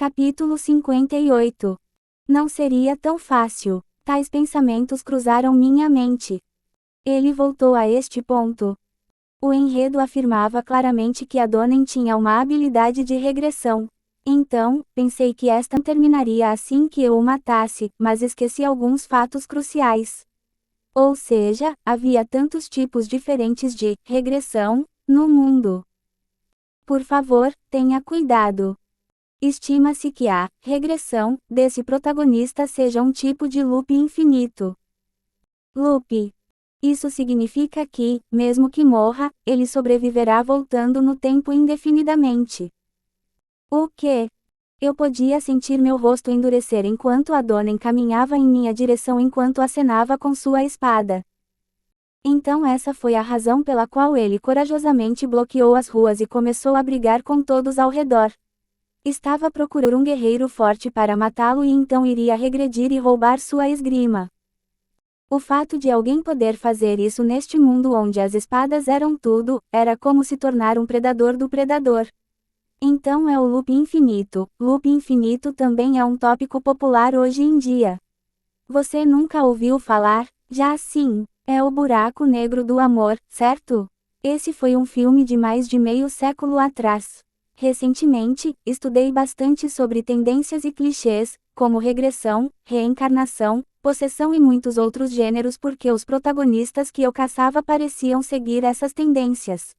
Capítulo 58. Não seria tão fácil. Tais pensamentos cruzaram minha mente. Ele voltou a este ponto. O enredo afirmava claramente que Adonem tinha uma habilidade de regressão. Então, pensei que esta terminaria assim que eu o matasse, mas esqueci alguns fatos cruciais. Ou seja, havia tantos tipos diferentes de regressão no mundo. Por favor, tenha cuidado. Estima-se que a regressão desse protagonista seja um tipo de loop infinito. Loop. Isso significa que, mesmo que morra, ele sobreviverá voltando no tempo indefinidamente. O quê? Eu podia sentir meu rosto endurecer enquanto Adonem caminhava em minha direção enquanto acenava com sua espada. Então essa foi a razão pela qual ele corajosamente bloqueou as ruas e começou a brigar com todos ao redor. Estava procurando um guerreiro forte para matá-lo e então iria regredir e roubar sua esgrima. O fato de alguém poder fazer isso neste mundo onde as espadas eram tudo, era como se tornar um predador do predador. Então é o loop infinito. Loop infinito também é um tópico popular hoje em dia. Você nunca ouviu falar? Já sim, é o buraco negro do amor, certo? Esse foi um filme de mais de meio século atrás. Recentemente, estudei bastante sobre tendências e clichês, como regressão, reencarnação, possessão e muitos outros gêneros porque os protagonistas que eu caçava pareciam seguir essas tendências.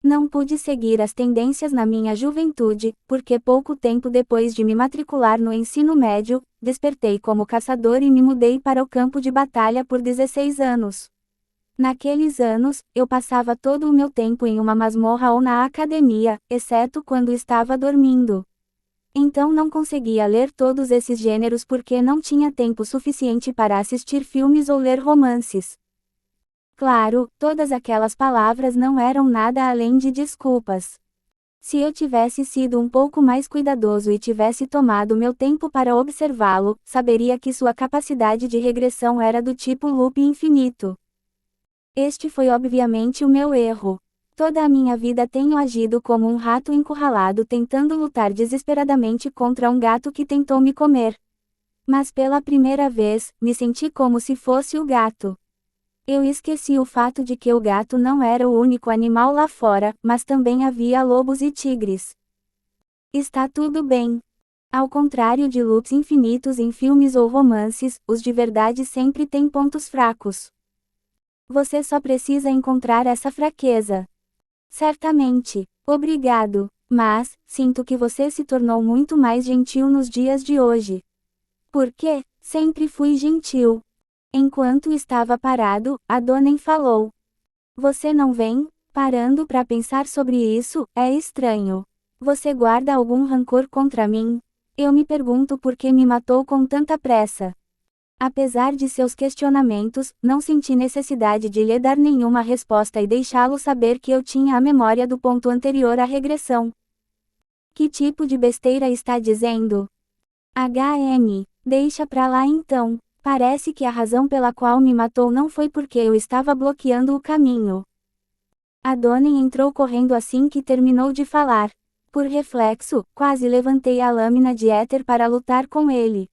Não pude seguir as tendências na minha juventude, porque pouco tempo depois de me matricular no ensino médio, despertei como caçador e me mudei para o campo de batalha por 16 anos. Naqueles anos, eu passava todo o meu tempo em uma masmorra ou na academia, exceto quando estava dormindo. Então não conseguia ler todos esses gêneros porque não tinha tempo suficiente para assistir filmes ou ler romances. Claro, todas aquelas palavras não eram nada além de desculpas. Se eu tivesse sido um pouco mais cuidadoso e tivesse tomado meu tempo para observá-lo, saberia que sua capacidade de regressão era do tipo loop infinito. Este foi obviamente o meu erro. Toda a minha vida tenho agido como um rato encurralado tentando lutar desesperadamente contra um gato que tentou me comer. Mas pela primeira vez, me senti como se fosse o gato. Eu esqueci o fato de que o gato não era o único animal lá fora, mas também havia lobos e tigres. Está tudo bem. Ao contrário de loops infinitos em filmes ou romances, os de verdade sempre têm pontos fracos. Você só precisa encontrar essa fraqueza. Certamente. Obrigado. Mas, sinto que você se tornou muito mais gentil nos dias de hoje. Por quê? Sempre fui gentil. Enquanto estava parado, Adonem falou. Você não vem? Parando para pensar sobre isso, é estranho. Você guarda algum rancor contra mim? Eu me pergunto por que me matou com tanta pressa. Apesar de seus questionamentos, não senti necessidade de lhe dar nenhuma resposta e deixá-lo saber que eu tinha a memória do ponto anterior à regressão. Que tipo de besteira está dizendo? Deixa pra lá então. Parece que a razão pela qual me matou não foi porque eu estava bloqueando o caminho. Adonem entrou correndo assim que terminou de falar. Por reflexo, quase levantei a lâmina de éter para lutar com ele.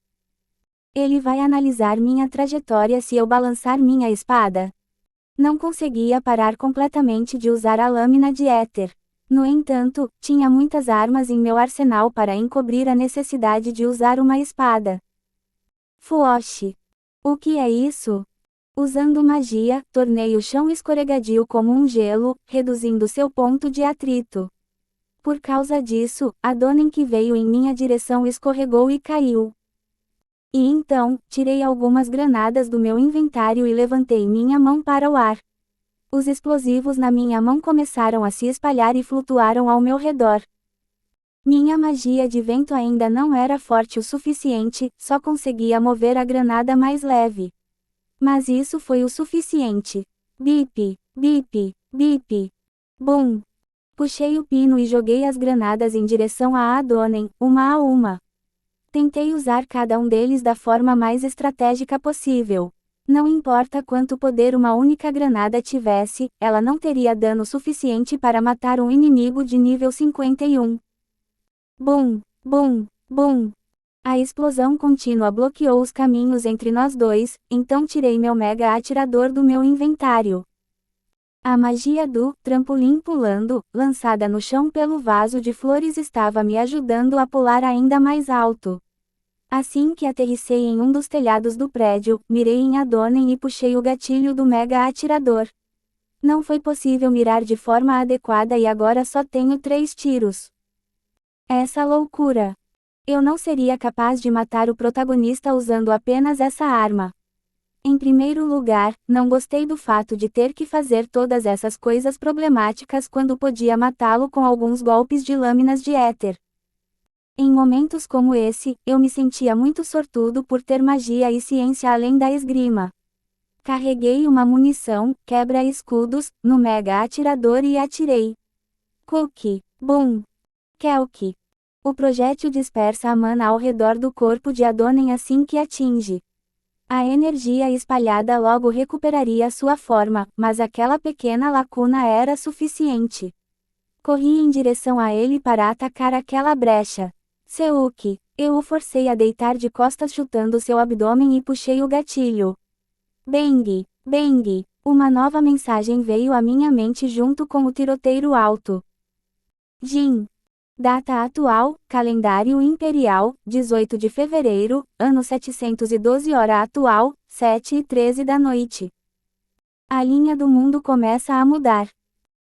Ele vai analisar minha trajetória se eu balançar minha espada? Não conseguia parar completamente de usar a lâmina de éter. No entanto, tinha muitas armas em meu arsenal para encobrir a necessidade de usar uma espada. Fuoshi. O que é isso? Usando magia, tornei o chão escorregadio como um gelo, reduzindo seu ponto de atrito. Por causa disso, Adonem que veio em minha direção escorregou e caiu. E então, tirei algumas granadas do meu inventário e levantei minha mão para o ar. Os explosivos na minha mão começaram a se espalhar e flutuaram ao meu redor. Minha magia de vento ainda não era forte o suficiente, só conseguia mover a granada mais leve. Mas isso foi o suficiente. Bip, bip, bip. Bum! Puxei o pino e joguei as granadas em direção a Adonem, uma a uma. Tentei usar cada um deles da forma mais estratégica possível. Não importa quanto poder uma única granada tivesse, ela não teria dano suficiente para matar um inimigo de nível 51. Bum, bum, Bum! A explosão contínua bloqueou os caminhos entre nós dois, então tirei meu mega atirador do meu inventário. A magia do trampolim pulando, lançada no chão pelo vaso de flores, estava me ajudando a pular ainda mais alto. Assim que aterrissei em um dos telhados do prédio, mirei em Adonem e puxei o gatilho do mega atirador. Não foi possível mirar de forma adequada e agora só tenho 3 tiros. Essa loucura! Eu não seria capaz de matar o protagonista usando apenas essa arma. Em primeiro lugar, não gostei do fato de ter que fazer todas essas coisas problemáticas quando podia matá-lo com alguns golpes de lâminas de éter. Em momentos como esse, eu me sentia muito sortudo por ter magia e ciência além da esgrima. Carreguei uma munição, quebra-escudos, no mega atirador e atirei. Cookie, boom, Kelk. O projétil dispersa a mana ao redor do corpo de Adonem assim que atinge. A energia espalhada logo recuperaria sua forma, mas aquela pequena lacuna era suficiente. Corri em direção a ele para atacar aquela brecha. Seuk, eu o forcei a deitar de costas chutando seu abdômen e puxei o gatilho. Bang, bang, uma nova mensagem veio à minha mente junto com o tiroteio alto. Jin. Data atual, calendário imperial, 18 de fevereiro, ano 712, hora atual, 7h13 da noite. A linha do mundo começa a mudar.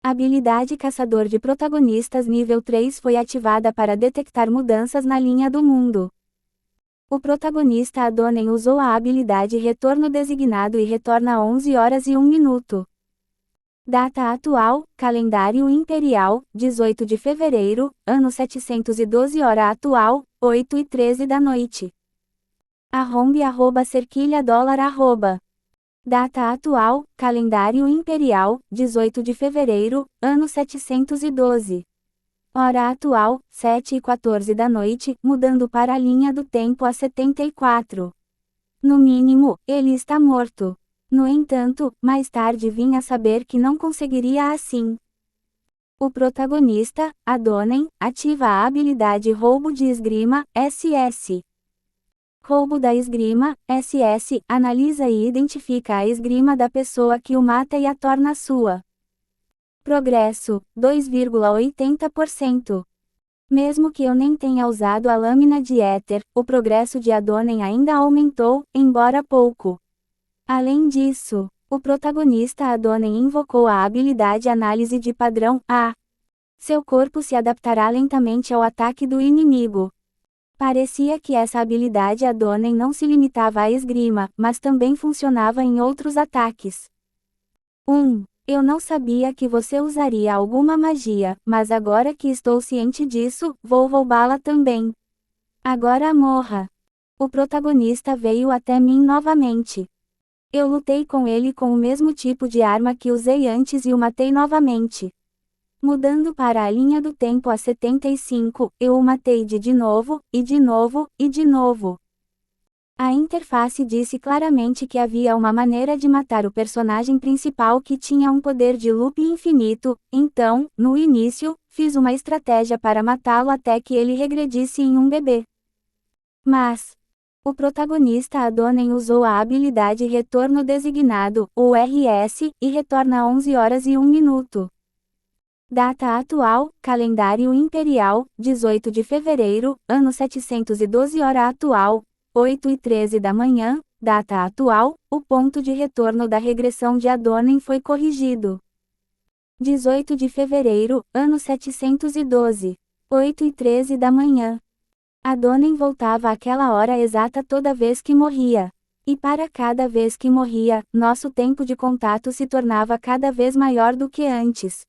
Habilidade Caçador de Protagonistas nível 3 foi ativada para detectar mudanças na linha do mundo. O protagonista Adonem usou a habilidade Retorno Designado e retorna 11 horas e 1 minuto. Data atual, calendário imperial, 18 de fevereiro, ano 712, hora atual, 8h13 da noite. Arrombe @cerquilha $. Data atual, calendário imperial, 18 de fevereiro, ano 712. Hora atual, 7h14 da noite, mudando para a linha do tempo a 74. No mínimo, ele está morto. No entanto, mais tarde vim a saber que não conseguiria assim. O protagonista, Adonem, ativa a habilidade Roubo de Esgrima, SS. Roubo da Esgrima, SS, analisa e identifica a esgrima da pessoa que o mata e a torna sua. Progresso, 2,80%. Mesmo que eu nem tenha usado a lâmina de éter, o progresso de Adonem ainda aumentou, embora pouco. Além disso, o protagonista Adonem invocou a habilidade Análise de Padrão A. Seu corpo se adaptará lentamente ao ataque do inimigo. Parecia que essa habilidade Adonem não se limitava à esgrima, mas também funcionava em outros ataques. Eu não sabia que você usaria alguma magia, mas agora que estou ciente disso, vou roubá-la também. Agora morra. O protagonista veio até mim novamente. Eu lutei com ele com o mesmo tipo de arma que usei antes e o matei novamente. Mudando para a linha do tempo a 75, eu o matei de novo, e de novo, e de novo. A interface disse claramente que havia uma maneira de matar o personagem principal que tinha um poder de loop infinito, então, no início, fiz uma estratégia para matá-lo até que ele regredisse em um bebê. Mas o protagonista Adonem usou a habilidade Retorno Designado, ou RS, e retorna 11 horas e 1 minuto. Data atual, calendário imperial, 18 de fevereiro, ano 712, hora atual, 8h13 da manhã. Data atual, o ponto de retorno da regressão de Adonem foi corrigido. 18 de fevereiro, ano 712, 8h13 da manhã. Adonem voltava àquela hora exata toda vez que morria. E para cada vez que morria, nosso tempo de contato se tornava cada vez maior do que antes.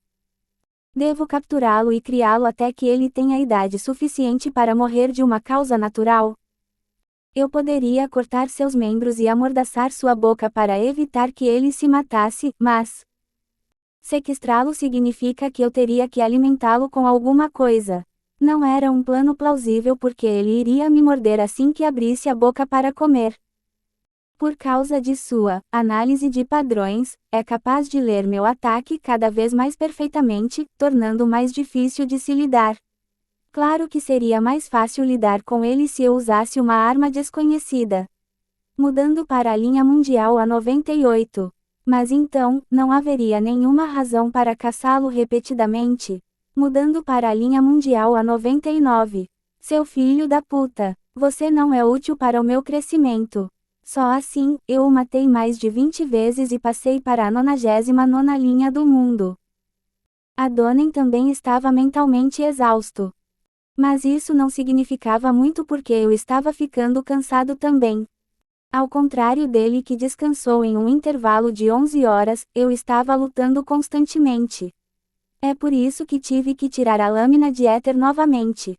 Devo capturá-lo e criá-lo até que ele tenha idade suficiente para morrer de uma causa natural? Eu poderia cortar seus membros e amordaçar sua boca para evitar que ele se matasse, mas sequestrá-lo significa que eu teria que alimentá-lo com alguma coisa. Não era um plano plausível porque ele iria me morder assim que abrisse a boca para comer. Por causa de sua análise de padrões, é capaz de ler meu ataque cada vez mais perfeitamente, tornando mais difícil de se lidar. Claro que seria mais fácil lidar com ele se eu usasse uma arma desconhecida. Mudando para a linha mundial a 98. Mas então, não haveria nenhuma razão para caçá-lo repetidamente. Mudando para a linha mundial a 99. Seu filho da puta, você não é útil para o meu crescimento. Só assim, eu o matei mais de 20 vezes e passei para a 99ª linha do mundo. Adonem também estava mentalmente exausto. Mas isso não significava muito porque eu estava ficando cansado também. Ao contrário dele que descansou em um intervalo de 11 horas, eu estava lutando constantemente. É por isso que tive que tirar a lâmina de éter novamente.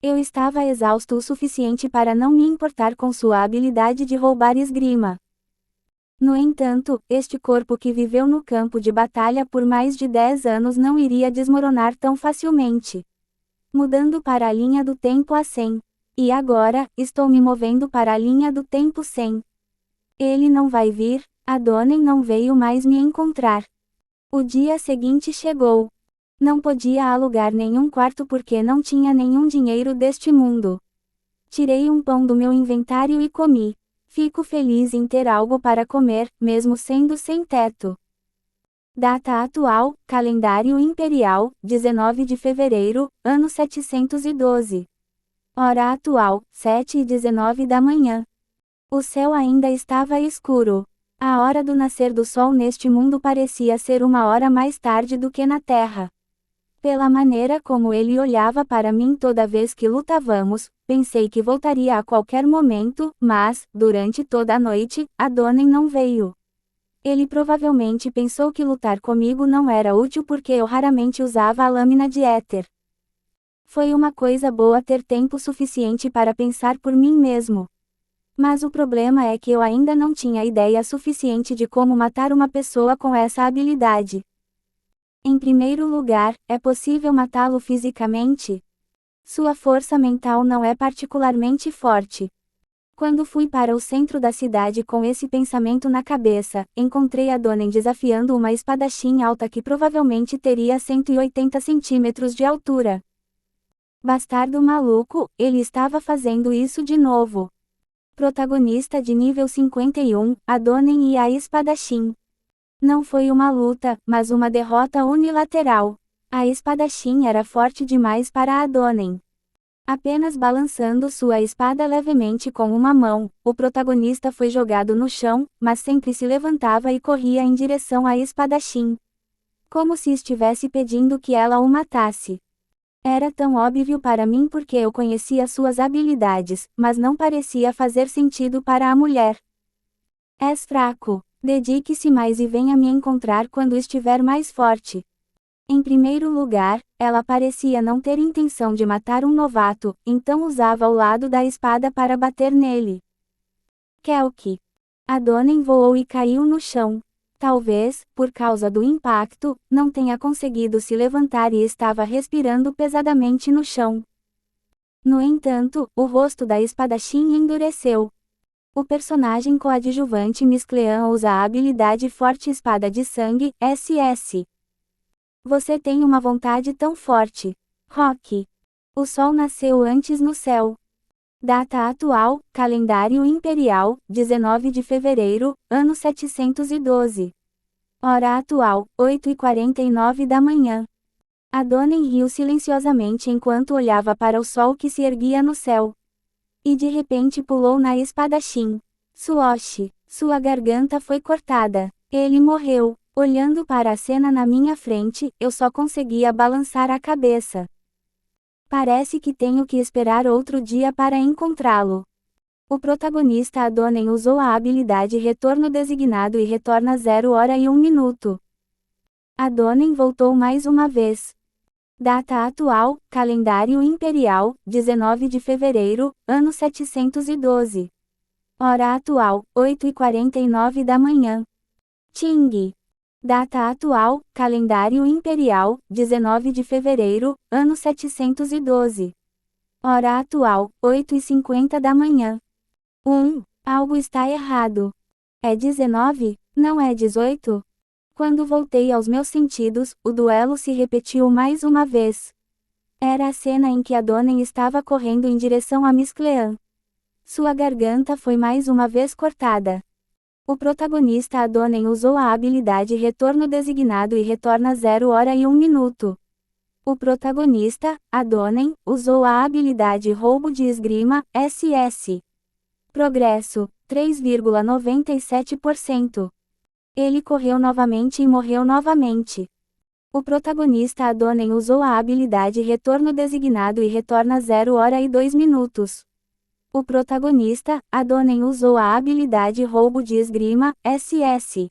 Eu estava exausto o suficiente para não me importar com sua habilidade de roubar esgrima. No entanto, este corpo que viveu no campo de batalha por mais de 10 anos não iria desmoronar tão facilmente. Mudando para a linha do tempo a 100. E agora, estou me movendo para a linha do tempo 100. Ele não vai vir, Adonem não veio mais me encontrar. O dia seguinte chegou. Não podia alugar nenhum quarto porque não tinha nenhum dinheiro deste mundo. Tirei um pão do meu inventário e comi. Fico feliz em ter algo para comer, mesmo sendo sem teto. Data atual, calendário imperial, 19 de fevereiro, ano 712. Hora atual, 7h19 da manhã. O céu ainda estava escuro. A hora do nascer do sol neste mundo parecia ser uma hora mais tarde do que na Terra. Pela maneira como ele olhava para mim toda vez que lutávamos, pensei que voltaria a qualquer momento, mas, durante toda a noite, Adonem não veio. Ele provavelmente pensou que lutar comigo não era útil porque eu raramente usava a lâmina de éter. Foi uma coisa boa ter tempo suficiente para pensar por mim mesmo. Mas o problema é que eu ainda não tinha ideia suficiente de como matar uma pessoa com essa habilidade. Em primeiro lugar, é possível matá-lo fisicamente? Sua força mental não é particularmente forte. Quando fui para o centro da cidade com esse pensamento na cabeça, encontrei Adonem desafiando uma espadachim alta que provavelmente teria 180 centímetros de altura. Bastardo maluco, ele estava fazendo isso de novo. Protagonista de nível 51, Adonem e a espadachim. Não foi uma luta, mas uma derrota unilateral. A espadachim era forte demais para Adonem. Apenas balançando sua espada levemente com uma mão, o protagonista foi jogado no chão, mas sempre se levantava e corria em direção à espadachim. Como se estivesse pedindo que ela o matasse. Era tão óbvio para mim porque eu conhecia suas habilidades, mas não parecia fazer sentido para a mulher. És fraco. Dedique-se mais e venha me encontrar quando estiver mais forte. Em primeiro lugar, ela parecia não ter intenção de matar um novato, então usava o lado da espada para bater nele. Kelk. Adonem voou e caiu no chão. Talvez, por causa do impacto, não tenha conseguido se levantar e estava respirando pesadamente no chão. No entanto, o rosto da espadachim endureceu. O personagem coadjuvante Misclean usa a habilidade Forte Espada de Sangue, SS. Você tem uma vontade tão forte. Rock. O sol nasceu antes no céu. Data atual, calendário imperial, 19 de fevereiro, ano 712. Hora atual, 8h49 da manhã. Adonem riu silenciosamente enquanto olhava para o sol que se erguia no céu. E de repente pulou na espadachim. Suoshi. Sua garganta foi cortada. Ele morreu. Olhando para a cena na minha frente, eu só conseguia balançar a cabeça. Parece que tenho que esperar outro dia para encontrá-lo. O protagonista Adonem usou a habilidade Retorno Designado e retorna 0 hora e 1 minuto. Adonem voltou mais uma vez. Data atual, calendário imperial, 19 de fevereiro, ano 712. Hora atual, 8h49 da manhã. Ting. Data atual, calendário imperial, 19 de fevereiro, ano 712. Hora atual, 8h50 da manhã. Algo está errado. É 19? Não é 18? Quando voltei aos meus sentidos, o duelo se repetiu mais uma vez. Era a cena em que Adonem estava correndo em direção a Miss Clean. Sua garganta foi mais uma vez cortada. O protagonista Adonem usou a habilidade Retorno Designado e retorna 0 hora e 1 minuto. O protagonista, Adonem, usou a habilidade Roubo de Esgrima, SS. Progresso, 3,97%. Ele correu novamente e morreu novamente. O protagonista Adonem usou a habilidade Retorno Designado e retorna 0 hora e 2 minutos. O protagonista, Adonem usou a habilidade Roubo de Esgrima, SS.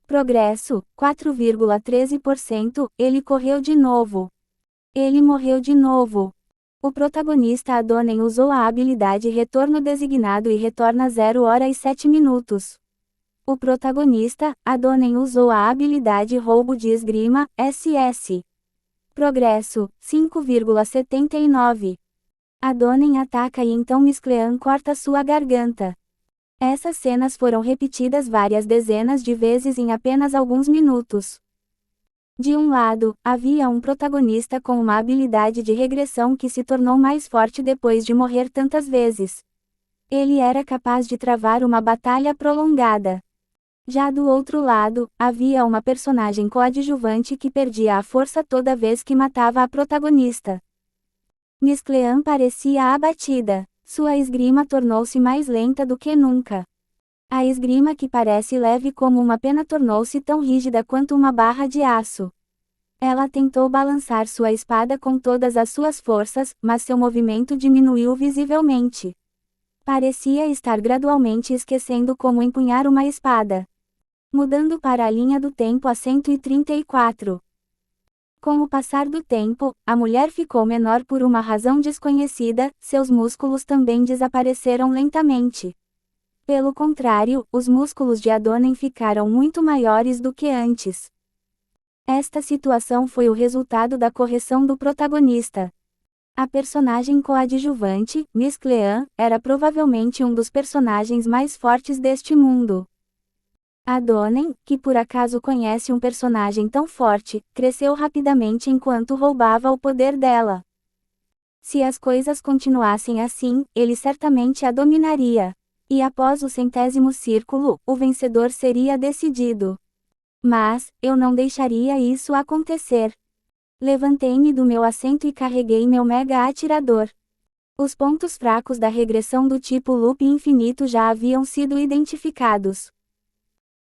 Progresso, 4,13%, ele correu de novo. Ele morreu de novo. O protagonista Adonem usou a habilidade Retorno Designado e retorna 0 hora e 7 minutos. O protagonista, Adonem usou a habilidade Roubo de Esgrima, SS. Progresso, 5,79%. Adonem ataca e então Miss Clean corta sua garganta. Essas cenas foram repetidas várias dezenas de vezes em apenas alguns minutos. De um lado, havia um protagonista com uma habilidade de regressão que se tornou mais forte depois de morrer tantas vezes. Ele era capaz de travar uma batalha prolongada. Já do outro lado, havia uma personagem coadjuvante que perdia a força toda vez que matava a protagonista. Miss Clean parecia abatida. Sua esgrima tornou-se mais lenta do que nunca. A esgrima que parece leve como uma pena tornou-se tão rígida quanto uma barra de aço. Ela tentou balançar sua espada com todas as suas forças, mas seu movimento diminuiu visivelmente. Parecia estar gradualmente esquecendo como empunhar uma espada. Mudando para a linha do tempo a 134. Com o passar do tempo, a mulher ficou menor por uma razão desconhecida, seus músculos também desapareceram lentamente. Pelo contrário, os músculos de Adonem ficaram muito maiores do que antes. Esta situação foi o resultado da correção do protagonista. A personagem coadjuvante, Miss Clean, era provavelmente um dos personagens mais fortes deste mundo. Adonem, que por acaso conhece um personagem tão forte, cresceu rapidamente enquanto roubava o poder dela. Se as coisas continuassem assim, ele certamente a dominaria. E após o 100º círculo, o vencedor seria decidido. Mas, eu não deixaria isso acontecer. Levantei-me do meu assento e carreguei meu mega atirador. Os pontos fracos da regressão do tipo loop infinito já haviam sido identificados.